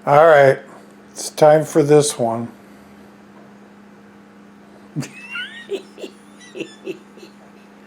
All right, it's time for this one.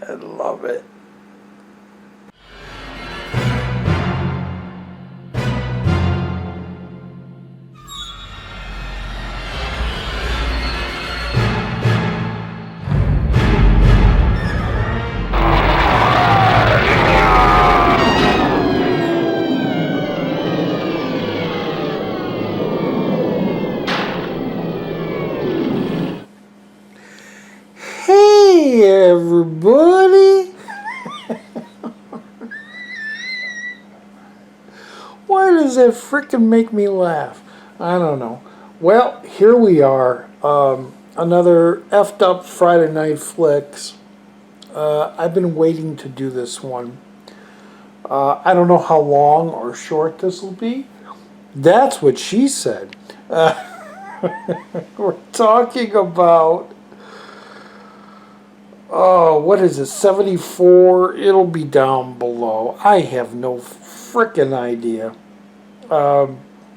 I love it. Hey, everybody. Why does that frickin' make me laugh? I don't know. Well, here we are. Another effed up Friday Night Flicks. I've been waiting to do this one. I don't know how long or short this will be. That's what she said. We're talking about... Oh, what is it? 74? It'll be down below. I have no frickin' idea.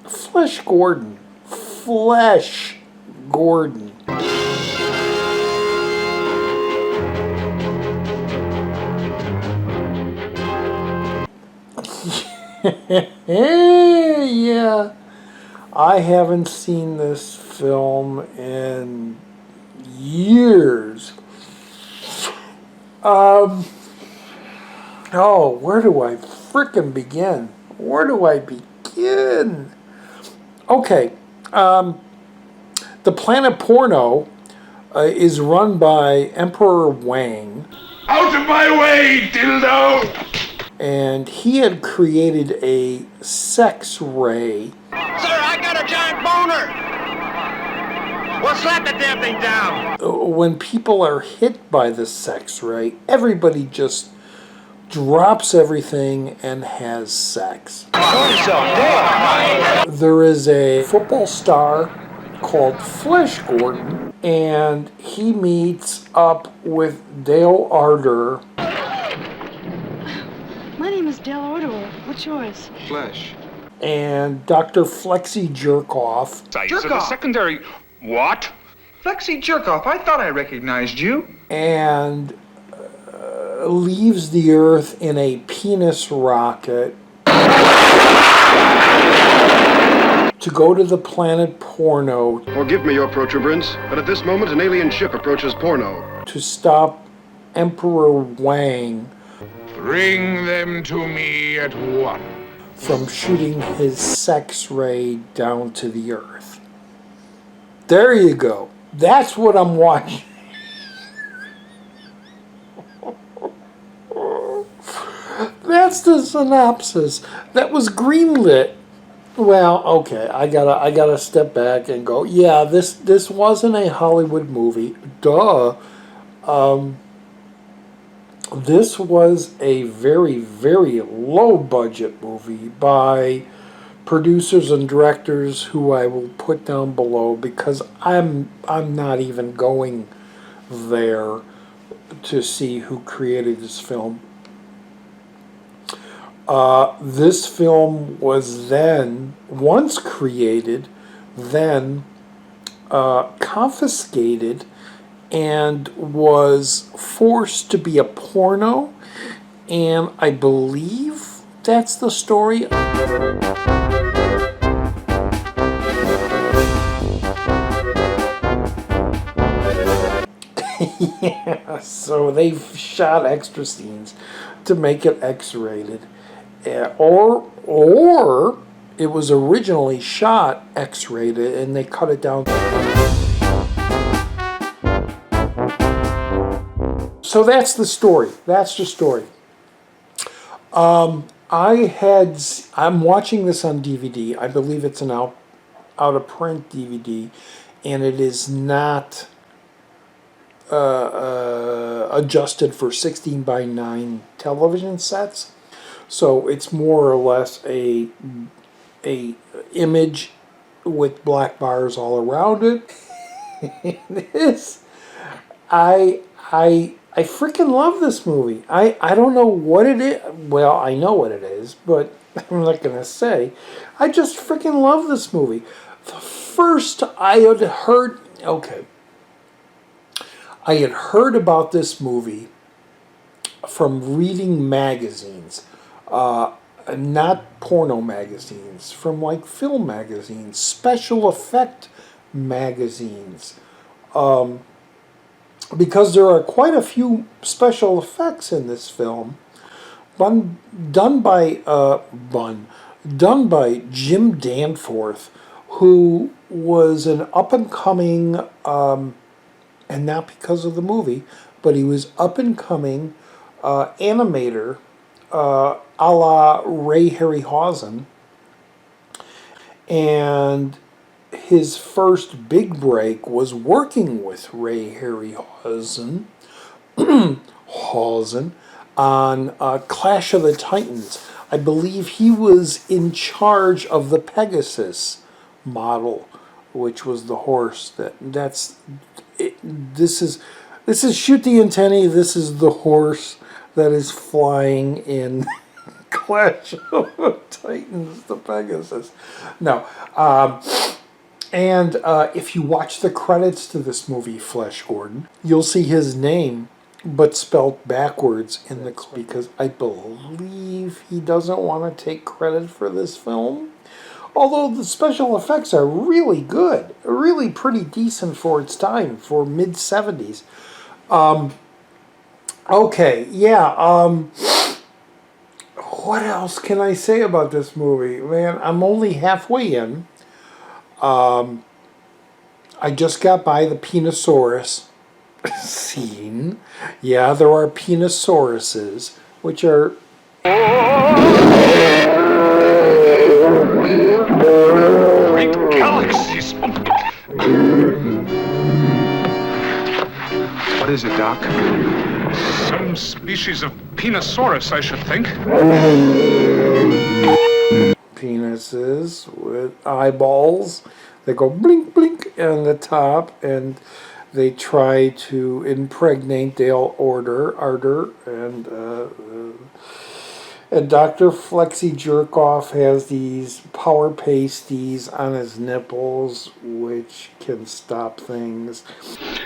Flesh Gordon. Flesh Gordon. Yeah. I haven't seen this film in years. Oh, where do I frickin' begin? Where do I begin? Okay, the Planet Porno is run by Emperor Wang. Out of my way, dildo! And he had created a sex ray. Sir, I got a giant boner! Well, slap that damn thing down! When people are hit by the sex ray, everybody just drops everything and has sex. There is a football star called Flesh Gordon, and he meets up with Dale Arder. My name is Dale Arder. What's yours? Flesh. And Dr. Flexi Jerkoff. So the secondary... What? Flexi Jerkoff, I thought I recognized you. And leaves the Earth in a penis rocket to go to the planet Porno. Forgive me your protuberance, but at this moment an alien ship approaches Porno. To stop Emperor Wang Bring them to me at once. from shooting his sex ray down to the Earth. There you go. That's what I'm watching. That's the synopsis. That was greenlit. Well, okay, I gotta step back and go, yeah, this wasn't a Hollywood movie. Duh. This was a very, very low budget movie by producers and directors who I will put down below because I'm not even going there to see who created this film. This film was then, once created, then confiscated and was forced to be a porno, and I believe that's the story. Yeah, so they shot extra scenes to make it X-rated. Or it was originally shot X-rated and they cut it down. So that's the story. That's the story. I'm watching this on DVD. I believe it's an out of print DVD, and it is not adjusted for 16:9 television sets. So it's more or less a image with black bars all around it. It is. I freaking love this movie. I don't know what it is. Well, I know what it is, but I'm not going to say. I just freaking love this movie. The first I had heard, okay, I had heard about this movie from reading magazines, not porno magazines, from like film magazines, special effect magazines, because there are quite a few special effects in this film, done by Jim Danforth, who was an up and coming, and not because of the movie, but he was up and coming animator, a la Ray Harryhausen, and his first big break was working with Ray Harryhausen on Clash of the Titans. I believe he was in charge of the Pegasus model, which was the horse that's it, this is shoot the antennae. This is the horse that is flying in Clash of the Titans, the Pegasus. No. And if you watch the credits to this movie, Flesh Gordon, you'll see his name, but spelled backwards in the because I believe he doesn't want to take credit for this film. Although the special effects are really good, really pretty decent for its time, for mid-70s. Okay, yeah. What else can I say about this movie? Man, I'm only halfway in. I just got by the Penisaurus scene. Yeah, there are Penisauruses, which are... Great galaxies! What is it, Doc? Some species of Penisaurus, I should think. Penises with eyeballs that go blink blink on the top, and they try to impregnate Dale Arter, and Dr. Flexi Jerkoff has these power pasties on his nipples which can stop things.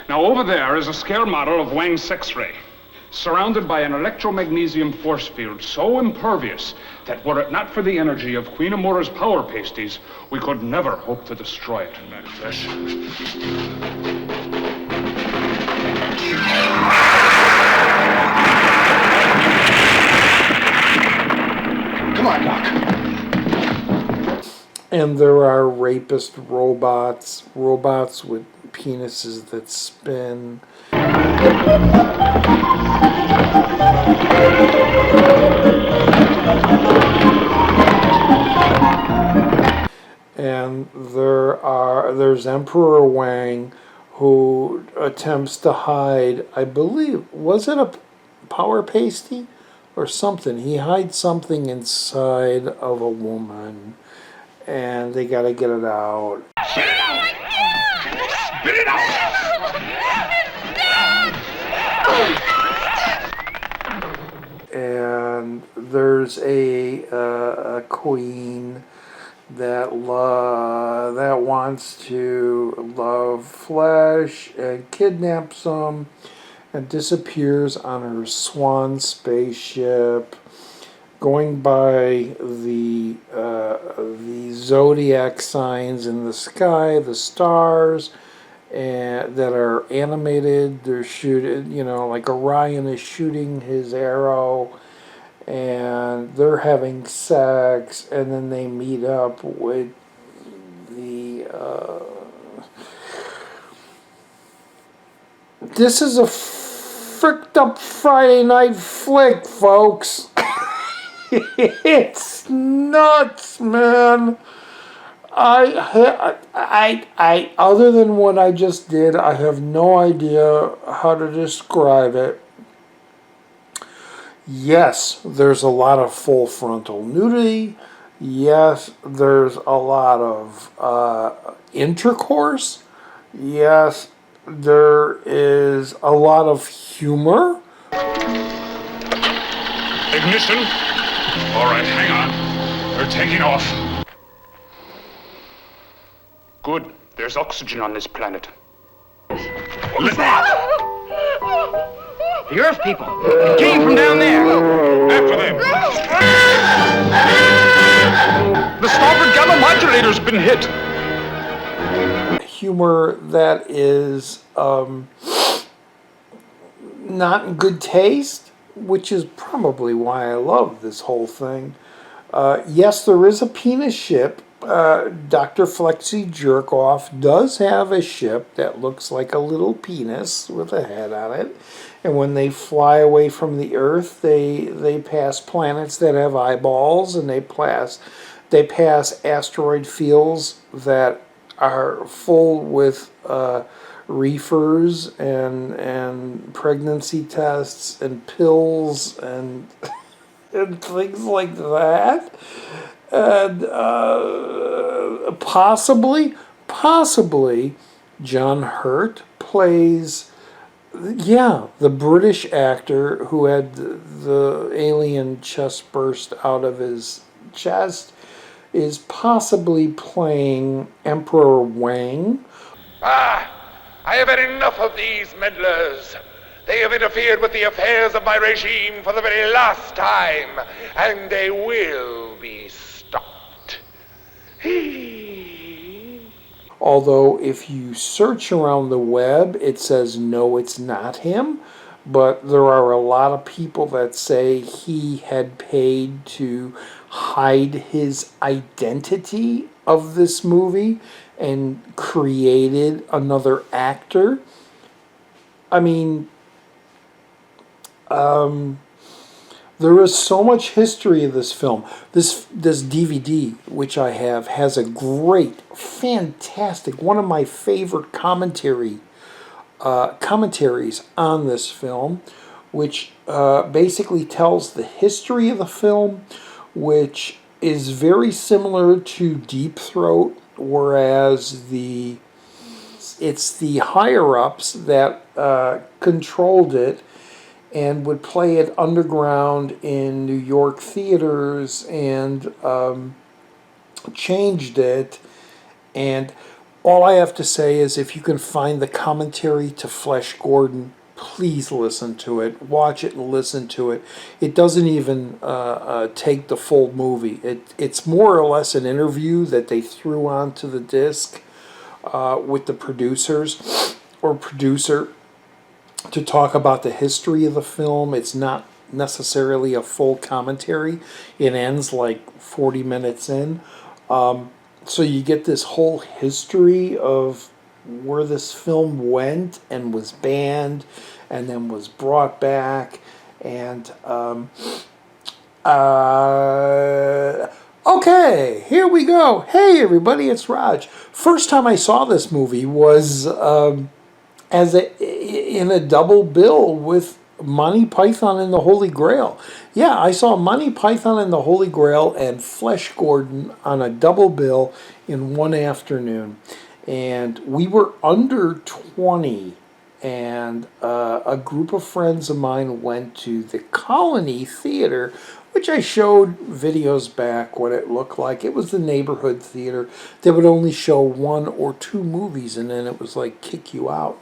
Now over there is a scale model of Wang's X-ray, surrounded by an electromagnesium force field so impervious that were it not for the energy of Queen Amura's power pasties, we could never hope to destroy it. Fish. Come on, Doc. And there are rapist robots with penises that spin. And there's Emperor Wang, who attempts to hide, I believe, was it a power pasty or something? He hides something inside of a woman, and they gotta get it out. Spit it out! Spit it out! And there's a queen that wants to love flesh and kidnaps him and disappears on her swan spaceship, going by the zodiac signs in the sky, the stars, and that are animated. They're shooting, like Orion is shooting his arrow, and they're having sex, and then they meet up with the this is a fricked up Friday night flick, folks. It's nuts, man. I other than what I just did, I have no idea how to describe it. Yes, there's a lot of full frontal nudity. Yes, there's a lot of intercourse. Yes, there is a lot of humor. Ignition. All right, hang on. We're taking off. Good. There's oxygen on this planet. Who's that? The Earth people. It came from down there. After them. The starboard gamma modulator's been hit. Humor that is not in good taste, which is probably why I love this whole thing. Yes, there is a penis ship. Dr. Flexi Jerkoff does have a ship that looks like a little penis with a head on it. And when they fly away from the Earth, they pass planets that have eyeballs, and they pass asteroid fields that are full with reefers and pregnancy tests and pills and and things like that. And possibly, John Hurt plays, the British actor who had the alien chest burst out of his chest, is possibly playing Emperor Wang. I have had enough of these meddlers. They have interfered with the affairs of my regime for the very last time, and they will be stopped. Although if you search around the web, it says no, it's not him. But there are a lot of people that say he had paid to hide his identity of this movie and created another actor. I mean, there is so much history of this film. This DVD, which I have, has a great, fantastic, one of my favorite commentaries on this film, which basically tells the history of the film, which is very similar to Deep Throat, whereas it's the higher-ups that controlled it and would play it underground in New York theaters and changed it. And all I have to say is, if you can find the commentary to Flesh Gordon, please listen to it. Watch it and listen to it. It doesn't even take the full movie. It's more or less an interview that they threw onto the disc with the producers or producer to talk about the history of the film. It's not necessarily a full commentary. It ends like 40 minutes in. So you get this whole history of where this film went and was banned and then was brought back. And okay, here we go. Hey everybody, it's Raj. First time I saw this movie was in a double bill with Monty Python and the Holy Grail. Yeah, I saw Monty Python and the Holy Grail and Flesh Gordon on a double bill in one afternoon. And we were under 20, and a group of friends of mine went to the Colony Theater, which I showed videos back what it looked like. It was the neighborhood theater that would only show 1 or 2 movies, and then it was like kick you out.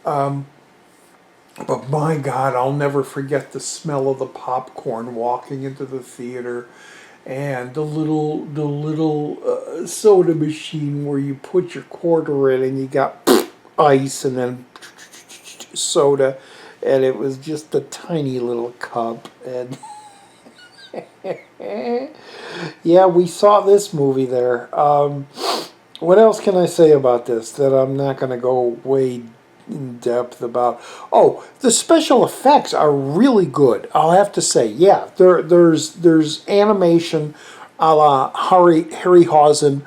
But my God, I'll never forget the smell of the popcorn walking into the theater, and the little soda machine where you put your quarter in and you got ice and then soda, and it was just a tiny little cup. And yeah, we saw this movie there. What else can I say about this that I'm not going to go way in depth about? Oh, the special effects are really good, I'll have to say. Yeah, there's animation a la Harryhausen,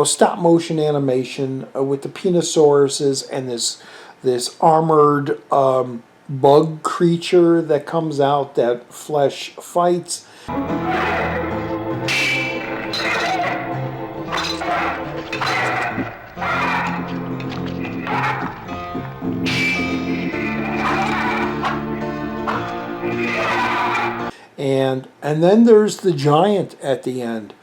stop motion animation with the Penisauruses and this armored bug creature that comes out that Flesh fights. And And then there's the giant at the end.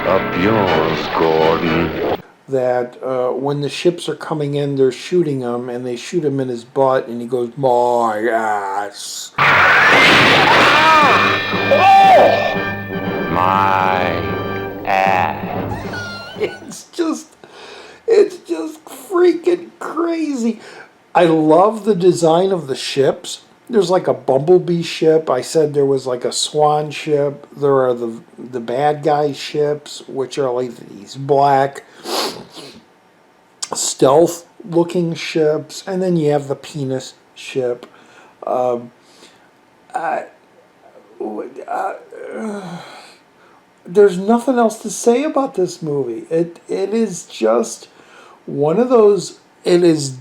Up yours, Gordon. That when the ships are coming in, they're shooting him, and they shoot him in his butt, and he goes, my ass. My ass. It's just freaking crazy. I love the design of the ships. There's like a bumblebee ship. I said there was like a swan ship. There are the bad guy ships, which are like these black stealth looking ships, and then you have the penis ship. There's nothing else to say about this movie. It is just one of those. It is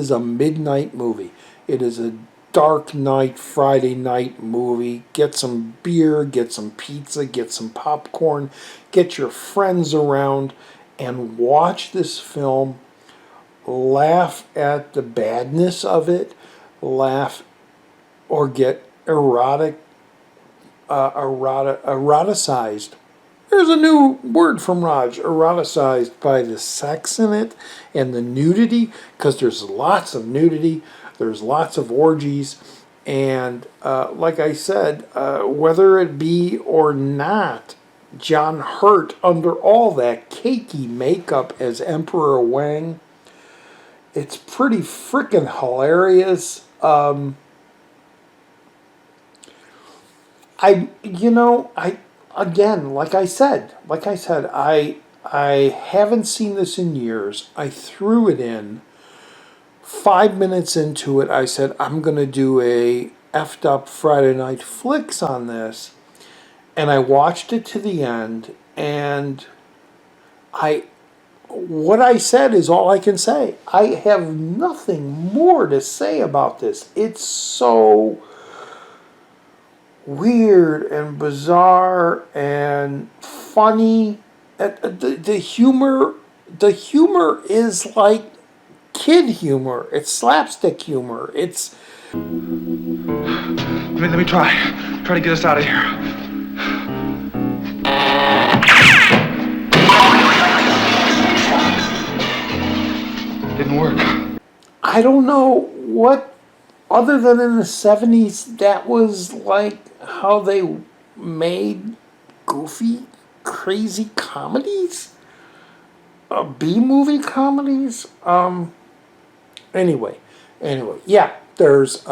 a midnight movie. It is a dark night, Friday night movie. Get some beer, get some pizza, get some popcorn, get your friends around and watch this film. Laugh at the badness of it. Laugh or get eroticized. There's a new word from Raj, eroticized by the sex in it and the nudity, because there's lots of nudity, there's lots of orgies, and like I said, whether it be or not, John Hurt, under all that cakey makeup as Emperor Wang, it's pretty freaking hilarious. Again, like I said, I haven't seen this in years. I threw it in. 5 minutes into it, I said, I'm going to do a effed up Friday Night Flicks on this. And I watched it to the end, and what I said is all I can say. I have nothing more to say about this. It's so weird and bizarre and funny. The humor is like kid humor. It's slapstick humor. It's Let me try to get us out of here. Didn't work. I don't know what, other than in the 70s, that was like how they made goofy, crazy comedies? B-movie comedies? Anyway, yeah, there's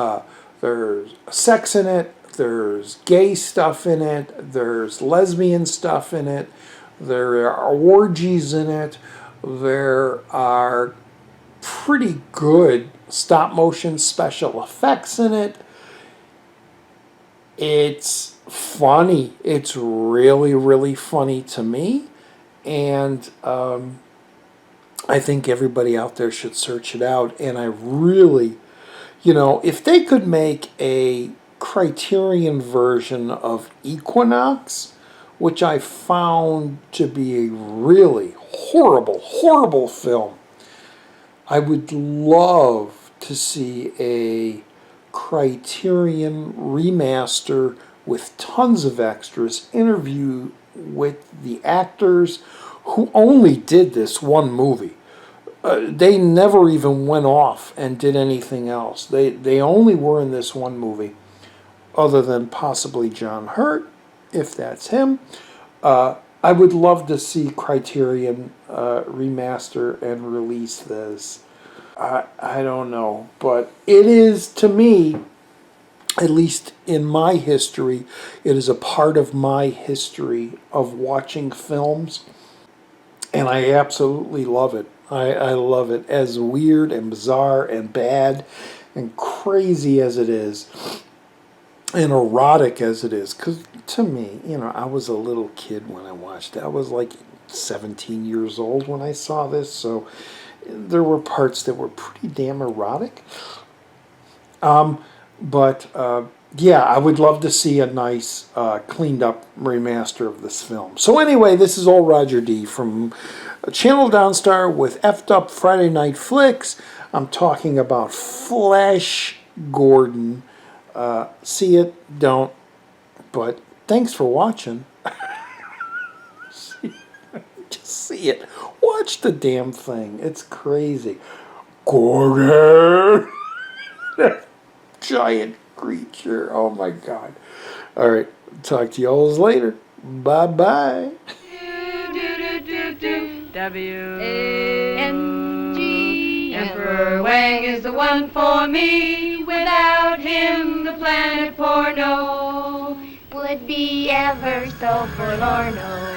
sex in it, there's gay stuff in it, there's lesbian stuff in it, there are orgies in it, there are pretty good stop-motion special effects in it. It's funny. It's really, really funny to me. And I think everybody out there should search it out. And I really, if they could make a Criterion version of Equinox, which I found to be a really horrible, horrible film, I would love to see a Criterion remaster with tons of extras, interview with the actors who only did this one movie. They never even went off and did anything else. They only were in this one movie, other than possibly John Hurt, if that's him. I would love to see Criterion remaster and release this. I don't know, but it is, to me, at least in my history, it is a part of my history of watching films, and I absolutely love it. I love it, as weird and bizarre and bad and crazy as it is, and erotic as it is. Because to me, I was a little kid when I watched it. I was like 17 years old when I saw this, so there were parts that were pretty damn erotic. But yeah, I would love to see a nice cleaned up remaster of this film. So anyway, this is all Roger D from Channel Donstar with F'd Up Friday Night Flicks. I'm talking about Flash Gordon. See it, don't. But thanks for watching. Just see it. Watch the damn thing. It's crazy. Gordon! Giant creature. Oh my God. Alright. Talk to y'all later. Bye-bye. W-A-N-G Emperor Wang is the one for me. Without him, the planet porno would be ever so forlorno.